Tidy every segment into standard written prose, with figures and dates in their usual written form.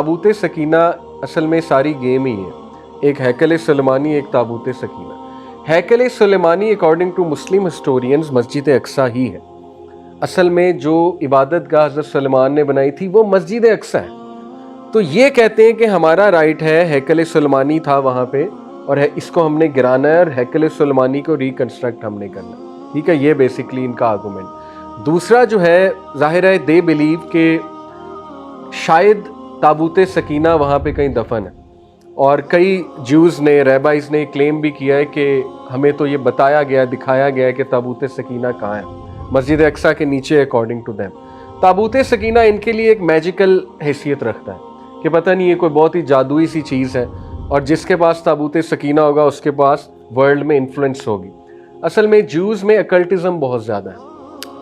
ताबूत सकीना असल में सारी गेम ही है, एक हैकल सुलेमानी, एक ताबूत सकीना। हैकल सुलेमानी according to Muslim historians Masjid Aqsa ही है। असल में जो इबादत गाह हज़रत सुलेमान ने बनाई थी वो मस्जिद अक्सा है। तो ये कहते हैं कि हमारा राइट है, हैकल सुलेमानी था वहाँ पे और इसको हमने गिराना है और हैकल सुलेमानी को रिकंस्ट्रक्ट हमने करना। ठीक है, ये बेसिकली इनका आर्गूमेंट। दूसरा जो है, जाहिर है दे बिलीव के शायद ताबूत सकीना वहाँ पे कहीं दफन है, और कई ज्यूज़ ने, रैबाइज ने क्लेम भी किया है कि हमें तो ये बताया गया, दिखाया गया है कि ताबूत सकीना कहाँ है, मस्जिद अक्सा के नीचे। अकॉर्डिंग टू देम ताबूत सकीना इनके लिए एक मैजिकल हैसियत रखता है कि पता नहीं ये कोई बहुत ही जादुई सी चीज़ है, और जिसके पास ताबूत सकीना होगा उसके पास वर्ल्ड में इन्फ्लुएंस होगी। असल में ज्यूज़ में अकल्टिज़म बहुत ज़्यादा है।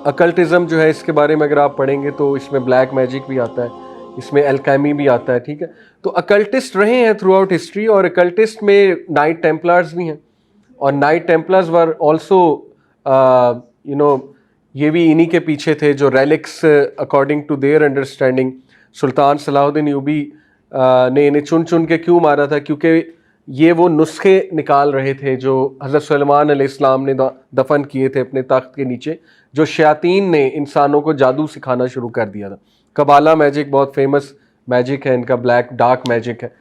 अकल्टिज़म जो है, इसके बारे में अगर आप पढ़ेंगे तो इसमें ब्लैक मैजिक भी आता है, इसमें एल्केमी भी आता है। ठीक है, तो अकल्टिस्ट रहे हैं थ्रू आउट हिस्ट्री, और अकल्टिस्ट में नाइट टेम्पलर्स भी हैं, और नाइट टेम्पलर्स वर ऑल्सो ये भी इन्हीं के पीछे थे, जो relics according to their understanding Sultan Salahuddin Ayyubi ने इन्हें चुन चुन के क्यों मारा था, क्योंकि ये वो नुस्खे निकाल रहे थे जो हज़रत सुलेमान अलैहिस्सलाम ने दफन किए थे अपने तख्त के नीचे, जो शयातीन ने इंसानों को जादू सिखाना शुरू कर दिया था। कबाला मैजिक बहुत फेमस मैजिक है इनका, ब्लैक डार्क मैजिक है।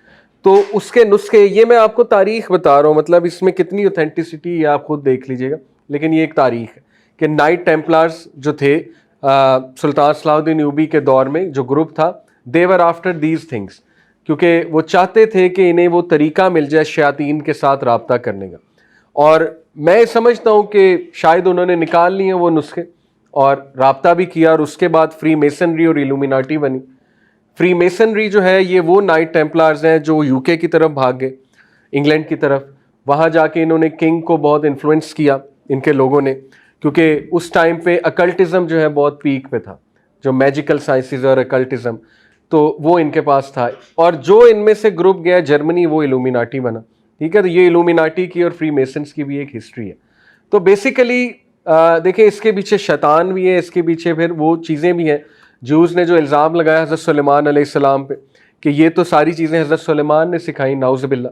तो उसके नुस्खे, ये मैं आपको तारीख बता रहा हूँ, मतलब इसमें कितनी ऑथेंटिसिटी आप खुद देख लीजिएगा, लेकिन ये एक तारीख है कि नाइट टेम्पलर्स जो थे सुल्तान सलाहुद्दीन अय्यूबी के दौर में जो ग्रुप था, दे वर आफ्टर दीज थिंग्स, क्योंकि वो चाहते थे कि इन्हें वो तरीका मिल जाए शयातीन के साथ राब्ता करने का। और मैं समझता हूँ कि शायद उन्होंने निकाल लिए वो नुस्खे और राब्ता भी किया, और उसके बाद फ्री मेसनरी और इल्यूमिनाटी बनी। फ्री मेसनरी जो है, ये वो नाइट टेम्पलर्स हैं जो यूके की तरफ भाग गए, इंग्लैंड की तरफ। वहाँ जाके इन्होंने किंग को बहुत इन्फ्लुएंस किया इनके लोगों ने, क्योंकि उस टाइम पे अकल्टिज़म जो है बहुत पीक पे था, जो मैजिकल साइंसेस और अकल्टिज़म, तो वो इनके पास था। और जो इनमें से ग्रुप गया जर्मनी, वो इल्यूमिनाटी बना। ठीक है, तो ये इल्यूमिनाटी की और फ्री मेसन्स की भी एक हिस्ट्री है। तो बेसिकली देखिए, इसके पीछे शैतान भी है, इसके पीछे फिर वो चीज़ें भी हैं। ज्यूज़ ने जो इल्ज़ाम लगाया हज़रत सुलेमान अलैहिस्सलाम पे कि ये तो सारी चीज़ें हज़रत सुलेमान ने सिखाई, नाउज़ुबिल्लाह,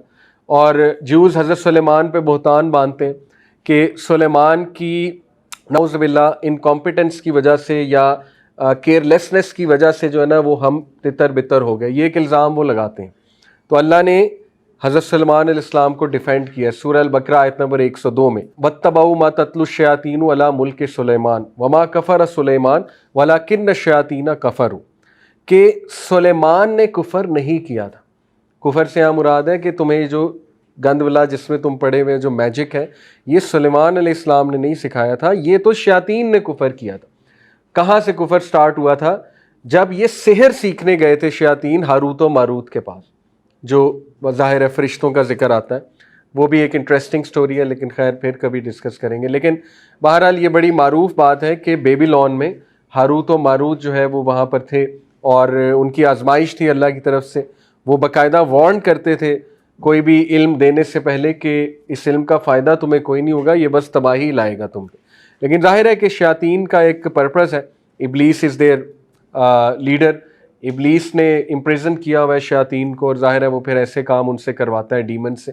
और ज्यूज़ हज़रत सुलेमान पे बहतान बांधते हैं कि सुलेमान की नाउज़ुबिल्लाह इनकॉम्पिटेंस की वजह से या केयरलेसनेस की वजह से जो है ना, वो हम तितर बितर हो गए, ये एक इल्ज़ाम वो लगाते हैं। तो अल्लाह ने हज़रत सुलेमान अलैहिस्सलाम को डिफेंड किया सूरह अल-बकरा आयत नंबर 102 में, वत्तबऊ मा तत्लु शयातीनु अला मुल्क सुलेमान वमा कफर सुलेमान वलाकिन्न शयातीन कफरू, कि सुलेमान ने कुफर नहीं किया था। कुफर से यहाँ मुराद है कि तुम्हें जो गंदवला जिसमें तुम पढ़े हुए जो मैजिक है, ये सुलेमान अलैहिस्सलाम ने नहीं सिखाया था, ये तो शयातीन ने कुफर किया था। कहाँ से कुफर स्टार्ट हुआ था? जब ये सिहर सीखने गए थे शयातीन हारूत और मारूत के पास, जो ज़ाहिर है फरिश्तों का जिक्र आता है, वो भी एक इंटरेस्टिंग स्टोरी है, लेकिन खैर फिर कभी डिस्कस करेंगे। लेकिन बहरहाल ये बड़ी मारूफ बात है कि बेबीलोन में हारूत और मारूत जो है वो वहाँ पर थे, और उनकी आजमाइश थी अल्लाह की तरफ से। वो बाकायदा वार्न करते थे कोई भी इल्म देने से पहले कि इस इल्म का फ़ायदा तुम्हें कोई नहीं होगा, ये बस तबाही लाएगा तुम पे। लेकिन जाहिर है कि शयातीन का एक पर्पज़ है, इब्लीस इज़ देयर लीडर, इब्लीस ने इम्प्रिजन किया हुआ है शयातीन को, और जाहिर है वो फिर ऐसे काम उनसे करवाता है डीमन से।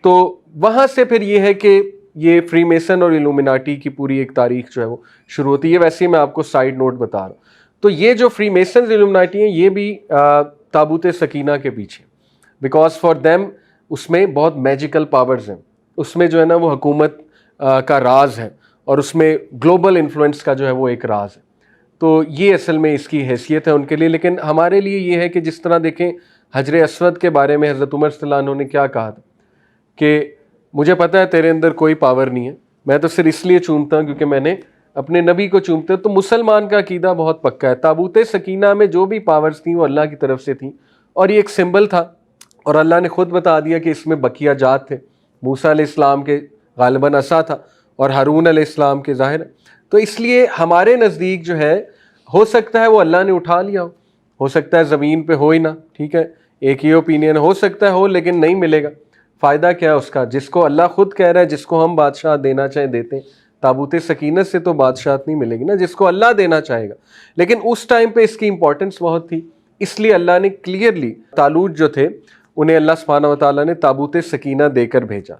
तो वहाँ से फिर ये है कि ये फ्री मेसन और इल्यूमिनाटी की पूरी एक तारीख जो है वो शुरू होती है। वैसे ही मैं आपको साइड नोट बता रहा हूँ। तो ये जो फ्री मेसन इल्यूमिनाटी हैं, ये भी ताबूत सकीना के पीछे, बिकॉज फॉर देम उसमें बहुत मैजिकल पावर्स हैं, उसमें जो है ना वो हुकूमत का राज है, और उसमें ग्लोबल इन्फ्लुएंस का जो है वो एक राज है। तो ये असल में इसकी हैसियत है उनके लिए। लेकिन हमारे लिए ये है कि जिस तरह देखें हजर अस्वद के बारे में हज़रत उमर रज़ियल्लाहु अन्हु ने क्या कहा था कि मुझे पता है तेरे अंदर कोई पावर नहीं है, मैं तो सिर्फ इसलिए चूमता हूँ क्योंकि मैंने अपने नबी को चूमते हो। तो मुसलमान का अकीदा बहुत पक्का है, ताबूत सकीना में जो भी पावर्स थी वो अल्लाह की तरफ से थी, और ये एक सिंबल था, और अल्लाह ने खुद बता दिया कि इसमें बकिया जात थे। मूसा अलैहिस्सलाम के गालिबन असा था, और हारून अलैहिस्सलाम के ज़ाहिर। तो इसलिए हमारे नज़दीक जो है, हो सकता है वो अल्लाह ने उठा लिया हो सकता है ज़मीन पे हो ही ना। ठीक है, एक ही ओपिनियन हो सकता है हो, लेकिन नहीं मिलेगा। फ़ायदा क्या है उसका, जिसको अल्लाह खुद कह रहा है, जिसको हम बादशाह देना चाहें देते हैं। ताबूत सकीनत से तो बादशाहत नहीं मिलेगी ना, जिसको अल्लाह देना चाहेगा। लेकिन उस टाइम पे इसकी इंपॉर्टेंस बहुत थी, اس لیے اللہ نے کلیئرلی طالوت جو تھے انہیں اللہ سبحانہ و تعالیٰ نے تابوت سکینہ دے کر بھیجا.